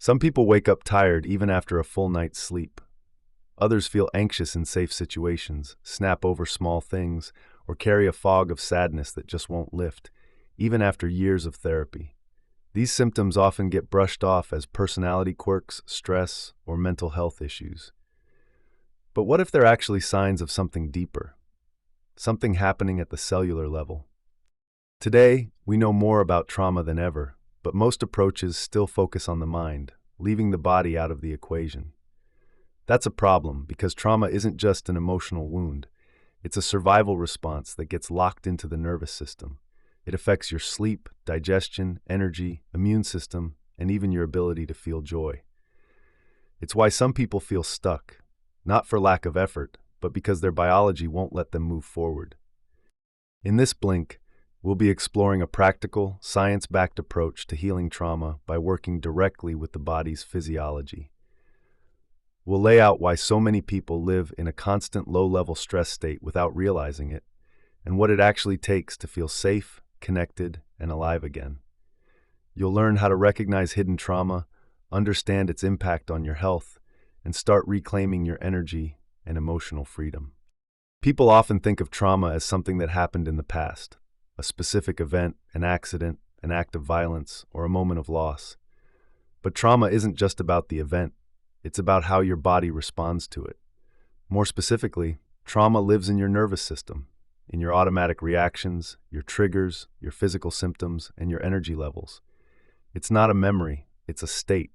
Some people wake up tired even after a full night's sleep. Others feel anxious in safe situations, snap over small things, or carry a fog of sadness that just won't lift, even after years of therapy. These symptoms often get brushed off as personality quirks, stress, or mental health issues. But what if they're actually signs of something deeper? Something happening at the cellular level? Today, we know more about trauma than ever, but most approaches still focus on the mind, leaving the body out of the equation. That's a problem because trauma isn't just an emotional wound. It's a survival response that gets locked into the nervous system. It affects your sleep, digestion, energy, immune system, and even your ability to feel joy. It's why some people feel stuck, not for lack of effort, but because their biology won't let them move forward. In this blink, we'll be exploring a practical, science-backed approach to healing trauma by working directly with the body's physiology. We'll lay out why so many people live in a constant low-level stress state without realizing it, and what it actually takes to feel safe, connected, and alive again. You'll learn how to recognize hidden trauma, understand its impact on your health, and start reclaiming your energy and emotional freedom. People often think of trauma as something that happened in the past, a specific event, an accident, an act of violence, or a moment of loss. But trauma isn't just about the event, it's about how your body responds to it. More specifically, trauma lives in your nervous system, in your automatic reactions, your triggers, your physical symptoms, and your energy levels. It's not a memory, it's a state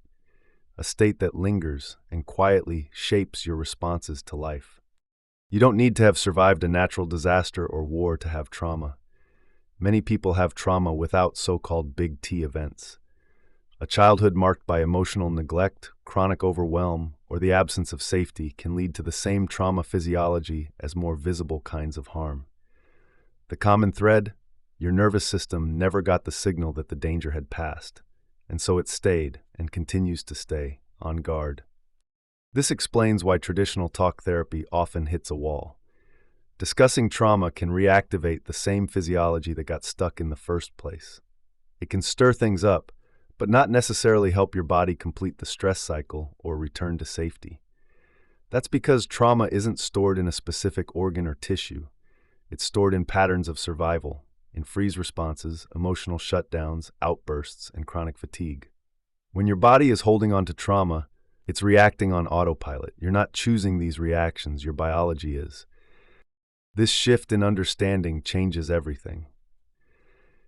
that lingers and quietly shapes your responses to life. You don't need to have survived a natural disaster or war to have trauma. Many people have trauma without so-called big T events. A childhood marked by emotional neglect, chronic overwhelm, or the absence of safety can lead to the same trauma physiology as more visible kinds of harm. The common thread? Your nervous system never got the signal that the danger had passed, and so it stayed, and continues to stay, on guard. This explains why traditional talk therapy often hits a wall. Discussing trauma can reactivate the same physiology that got stuck in the first place. It can stir things up, but not necessarily help your body complete the stress cycle or return to safety. That's because trauma isn't stored in a specific organ or tissue. It's stored in patterns of survival, in freeze responses, emotional shutdowns, outbursts, and chronic fatigue. When your body is holding on to trauma, it's reacting on autopilot. You're not choosing these reactions, your biology is. This shift in understanding changes everything.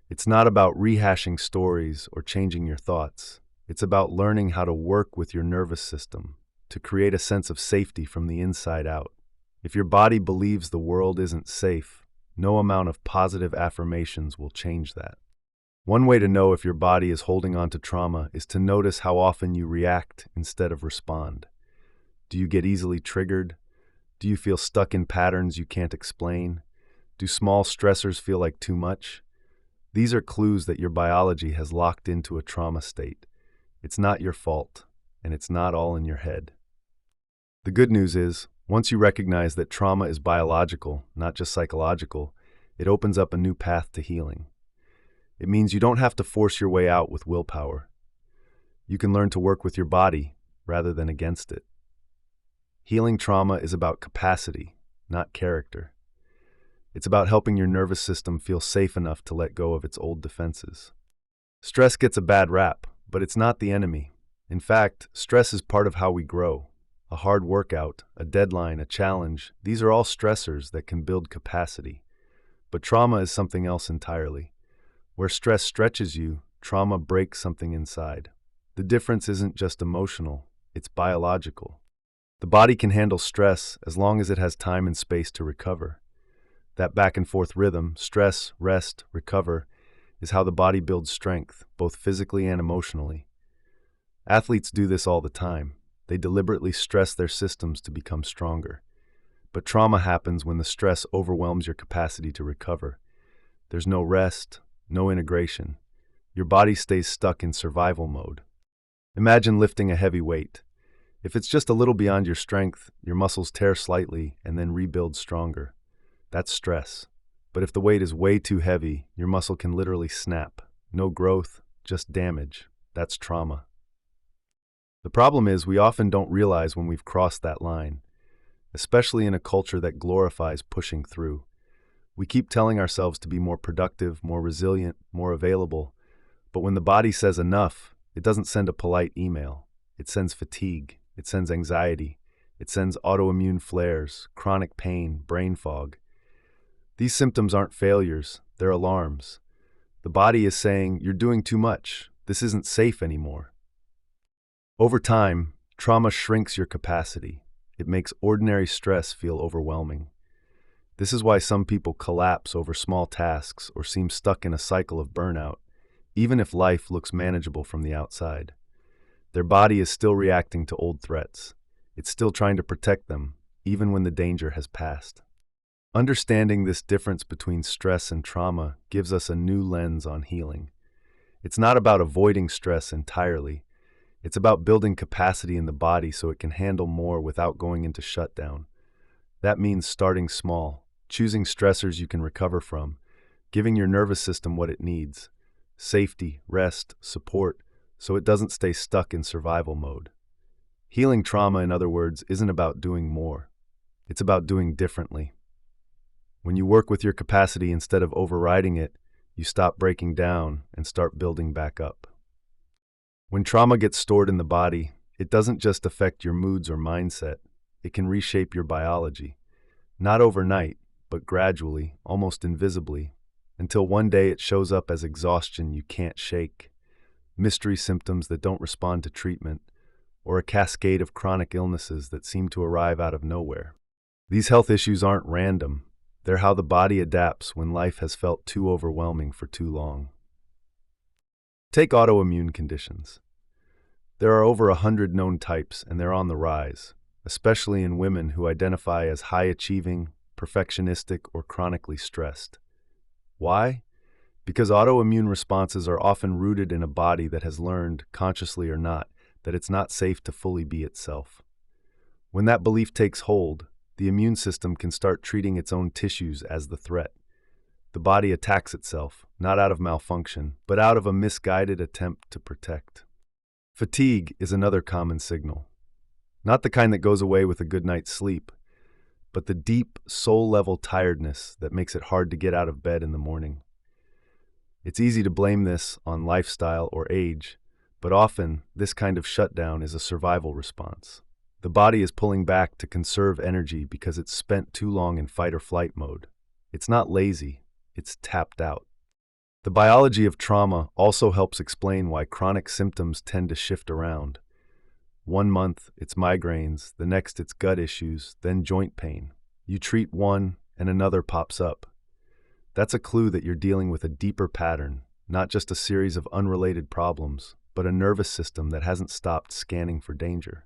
It's not about rehashing stories or changing your thoughts. It's about learning how to work with your nervous system to create a sense of safety from the inside out. If your body believes the world isn't safe, no amount of positive affirmations will change that. One way to know if your body is holding on to trauma is to notice how often you react instead of respond. Do you get easily triggered? Do you feel stuck in patterns you can't explain? Do small stressors feel like too much? These are clues that your biology has locked into a trauma state. It's not your fault, and it's not all in your head. The good news is, once you recognize that trauma is biological, not just psychological, it opens up a new path to healing. It means you don't have to force your way out with willpower. You can learn to work with your body rather than against it. Healing trauma is about capacity, not character. It's about helping your nervous system feel safe enough to let go of its old defenses. Stress gets a bad rap, but it's not the enemy. In fact, stress is part of how we grow. A hard workout, a deadline, a challenge, these are all stressors that can build capacity. But trauma is something else entirely. Where stress stretches you, trauma breaks something inside. The difference isn't just emotional, it's biological. The body can handle stress as long as it has time and space to recover. That back and forth rhythm, stress, rest, recover, is how the body builds strength, both physically and emotionally. Athletes do this all the time. They deliberately stress their systems to become stronger. But trauma happens when the stress overwhelms your capacity to recover. There's no rest, no integration. Your body stays stuck in survival mode. Imagine lifting a heavy weight. If it's just a little beyond your strength, your muscles tear slightly and then rebuild stronger. That's stress. But if the weight is way too heavy, your muscle can literally snap. No growth, just damage. That's trauma. The problem is we often don't realize when we've crossed that line, especially in a culture that glorifies pushing through. We keep telling ourselves to be more productive, more resilient, more available, but when the body says enough, it doesn't send a polite email. It sends fatigue, it sends anxiety, it sends autoimmune flares, chronic pain, brain fog. These symptoms aren't failures, they're alarms. The body is saying, you're doing too much, this isn't safe anymore. Over time, trauma shrinks your capacity. It makes ordinary stress feel overwhelming. This is why some people collapse over small tasks or seem stuck in a cycle of burnout, even if life looks manageable from the outside. Their body is still reacting to old threats. It's still trying to protect them, even when the danger has passed. Understanding this difference between stress and trauma gives us a new lens on healing. It's not about avoiding stress entirely. It's about building capacity in the body so it can handle more without going into shutdown. That means starting small, choosing stressors you can recover from, giving your nervous system what it needs: safety, rest, support, so it doesn't stay stuck in survival mode. Healing trauma, in other words, isn't about doing more. It's about doing differently. When you work with your capacity instead of overriding it, you stop breaking down and start building back up. When trauma gets stored in the body, it doesn't just affect your moods or mindset, it can reshape your biology. Not overnight, but gradually, almost invisibly, until one day it shows up as exhaustion you can't shake, mystery symptoms that don't respond to treatment, or a cascade of chronic illnesses that seem to arrive out of nowhere. These health issues aren't random. They're how the body adapts when life has felt too overwhelming for too long. Take autoimmune conditions. There are over 100 known types, and they're on the rise, especially in women who identify as high-achieving, perfectionistic, or chronically stressed. Why? Because autoimmune responses are often rooted in a body that has learned, consciously or not, that it's not safe to fully be itself. When that belief takes hold, the immune system can start treating its own tissues as the threat. The body attacks itself, not out of malfunction, but out of a misguided attempt to protect. Fatigue is another common signal. Not the kind that goes away with a good night's sleep, but the deep, soul-level tiredness that makes it hard to get out of bed in the morning. It's easy to blame this on lifestyle or age, but often this kind of shutdown is a survival response. The body is pulling back to conserve energy because it's spent too long in fight-or-flight mode. It's not lazy, it's tapped out. The biology of trauma also helps explain why chronic symptoms tend to shift around. One month, it's migraines, the next it's gut issues, then joint pain. You treat one, and another pops up. That's a clue that you're dealing with a deeper pattern, not just a series of unrelated problems, but a nervous system that hasn't stopped scanning for danger.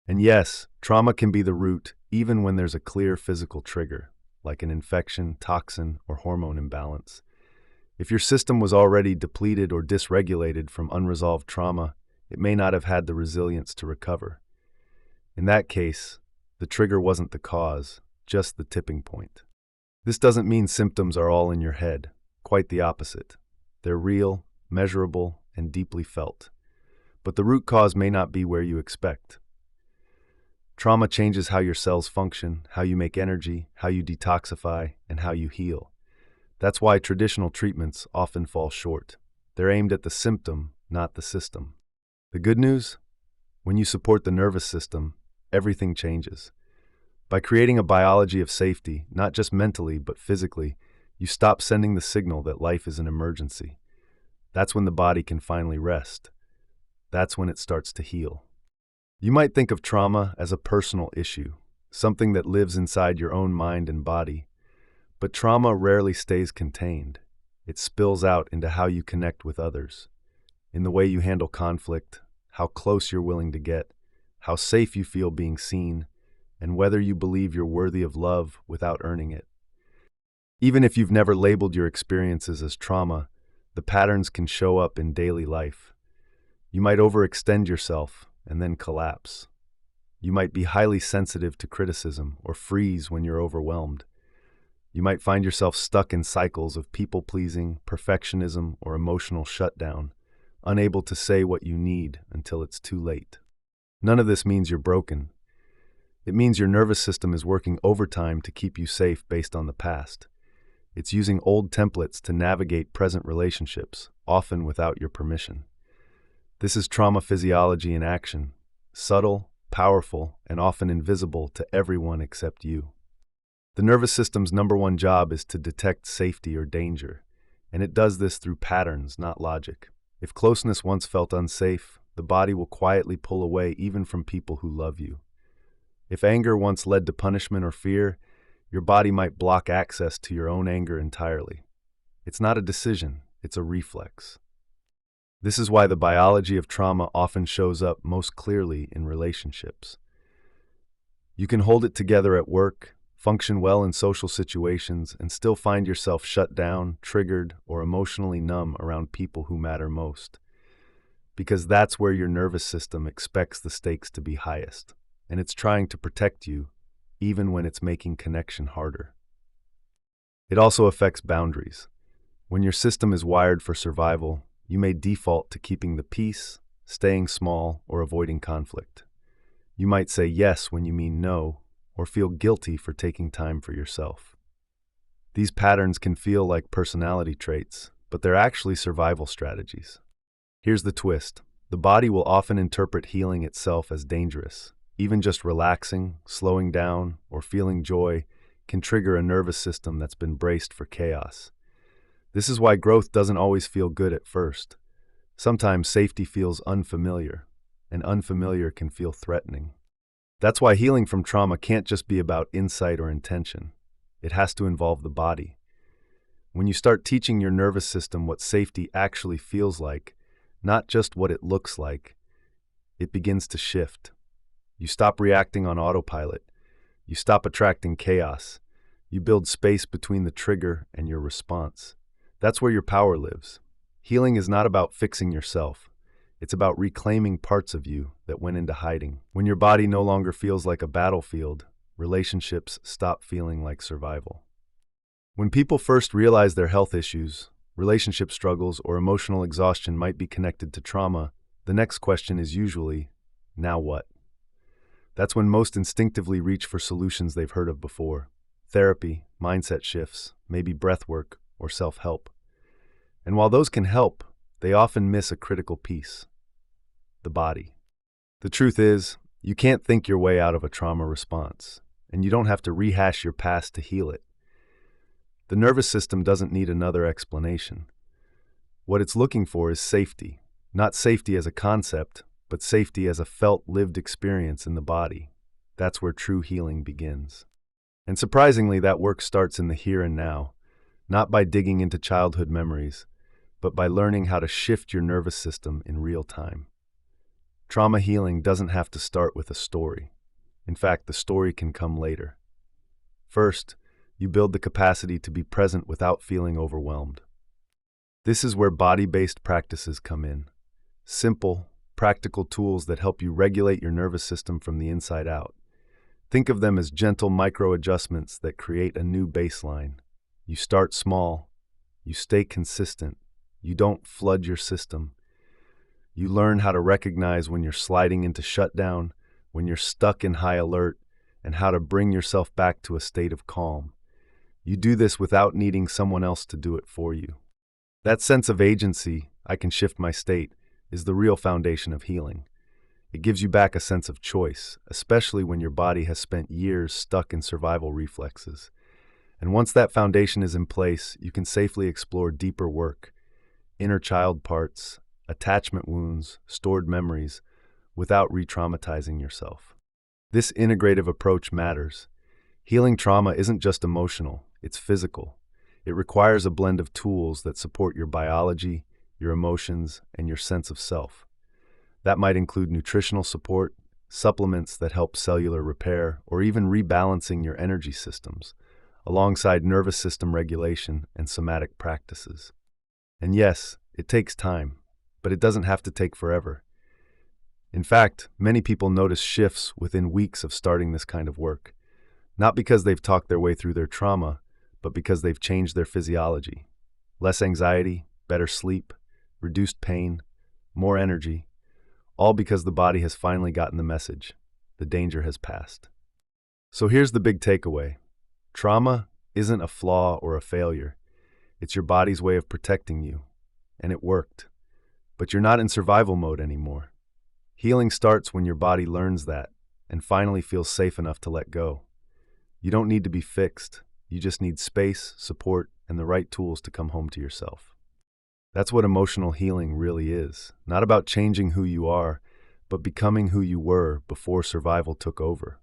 And yes, trauma can be the root even when there's a clear physical trigger, like an infection, toxin, or hormone imbalance. If your system was already depleted or dysregulated from unresolved trauma, it may not have had the resilience to recover. In that case, the trigger wasn't the cause, just the tipping point. This doesn't mean symptoms are all in your head. Quite the opposite. They're real, measurable, and deeply felt. But the root cause may not be where you expect. Trauma changes how your cells function, how you make energy, how you detoxify, and how you heal. That's why traditional treatments often fall short. They're aimed at the symptom, not the system. The good news? When you support the nervous system, everything changes. By creating a biology of safety, not just mentally but physically, you stop sending the signal that life is an emergency. That's when the body can finally rest. That's when it starts to heal. You might think of trauma as a personal issue, something that lives inside your own mind and body. But trauma rarely stays contained. It spills out into how you connect with others, in the way you handle conflict, how close you're willing to get, how safe you feel being seen, and whether you believe you're worthy of love without earning it. Even if you've never labeled your experiences as trauma, the patterns can show up in daily life. You might overextend yourself and then collapse. You might be highly sensitive to criticism or freeze when you're overwhelmed. You might find yourself stuck in cycles of people-pleasing, perfectionism, or emotional shutdown, unable to say what you need until it's too late. None of this means you're broken. It means your nervous system is working overtime to keep you safe based on the past. It's using old templates to navigate present relationships, often without your permission. This is trauma physiology in action, subtle, powerful, and often invisible to everyone except you. The nervous system's number one job is to detect safety or danger, and it does this through patterns, not logic. If closeness once felt unsafe, the body will quietly pull away even from people who love you. If anger once led to punishment or fear, your body might block access to your own anger entirely. It's not a decision, it's a reflex. This is why the biology of trauma often shows up most clearly in relationships. You can hold it together at work, function well in social situations, and still find yourself shut down, triggered, or emotionally numb around people who matter most. Because that's where your nervous system expects the stakes to be highest, and it's trying to protect you, even when it's making connection harder. It also affects boundaries. When your system is wired for survival, you may default to keeping the peace, staying small, or avoiding conflict. You might say yes when you mean no, or feel guilty for taking time for yourself. These patterns can feel like personality traits, but they're actually survival strategies. Here's the twist. The body will often interpret healing itself as dangerous. Even just relaxing, slowing down, or feeling joy can trigger a nervous system that's been braced for chaos. This is why growth doesn't always feel good at first. Sometimes safety feels unfamiliar, and unfamiliar can feel threatening. That's why healing from trauma can't just be about insight or intention. It has to involve the body. When you start teaching your nervous system what safety actually feels like, not just what it looks like, it begins to shift. You stop reacting on autopilot. You stop attracting chaos. You build space between the trigger and your response. That's where your power lives. Healing is not about fixing yourself. It's about reclaiming parts of you that went into hiding. When your body no longer feels like a battlefield, relationships stop feeling like survival. When people first realize their health issues, relationship struggles, or emotional exhaustion might be connected to trauma, the next question is usually, now what? That's when most instinctively reach for solutions they've heard of before. Therapy, mindset shifts, maybe breath work, or self-help. And while those can help, they often miss a critical piece: the body. The truth is, you can't think your way out of a trauma response, and you don't have to rehash your past to heal it. The nervous system doesn't need another explanation. What it's looking for is safety, not safety as a concept, but safety as a felt, lived experience in the body. That's where true healing begins. And surprisingly, that work starts in the here and now, not by digging into childhood memories, but by learning how to shift your nervous system in real time. Trauma healing doesn't have to start with a story. In fact, the story can come later. First, you build the capacity to be present without feeling overwhelmed. This is where body-based practices come in. Simple, practical tools that help you regulate your nervous system from the inside out. Think of them as gentle micro-adjustments that create a new baseline. You start small. You stay consistent. You don't flood your system. You learn how to recognize when you're sliding into shutdown, when you're stuck in high alert, and how to bring yourself back to a state of calm. You do this without needing someone else to do it for you. That sense of agency, I can shift my state, is the real foundation of healing. It gives you back a sense of choice, especially when your body has spent years stuck in survival reflexes. And once that foundation is in place, you can safely explore deeper work, inner child parts, attachment wounds, stored memories, without re-traumatizing yourself. This integrative approach matters. Healing trauma isn't just emotional, it's physical. It requires a blend of tools that support your biology, your emotions, and your sense of self. That might include nutritional support, supplements that help cellular repair, or even rebalancing your energy systems, alongside nervous system regulation and somatic practices. And yes, it takes time, but it doesn't have to take forever. In fact, many people notice shifts within weeks of starting this kind of work, not because they've talked their way through their trauma, but because they've changed their physiology. Less anxiety, better sleep, reduced pain, more energy, all because the body has finally gotten the message. The danger has passed. So here's the big takeaway. Trauma isn't a flaw or a failure. It's your body's way of protecting you. And it worked. But you're not in survival mode anymore. Healing starts when your body learns that and finally feels safe enough to let go. You don't need to be fixed. You just need space, support, and the right tools to come home to yourself. That's what emotional healing really is. Not about changing who you are, but becoming who you were before survival took over.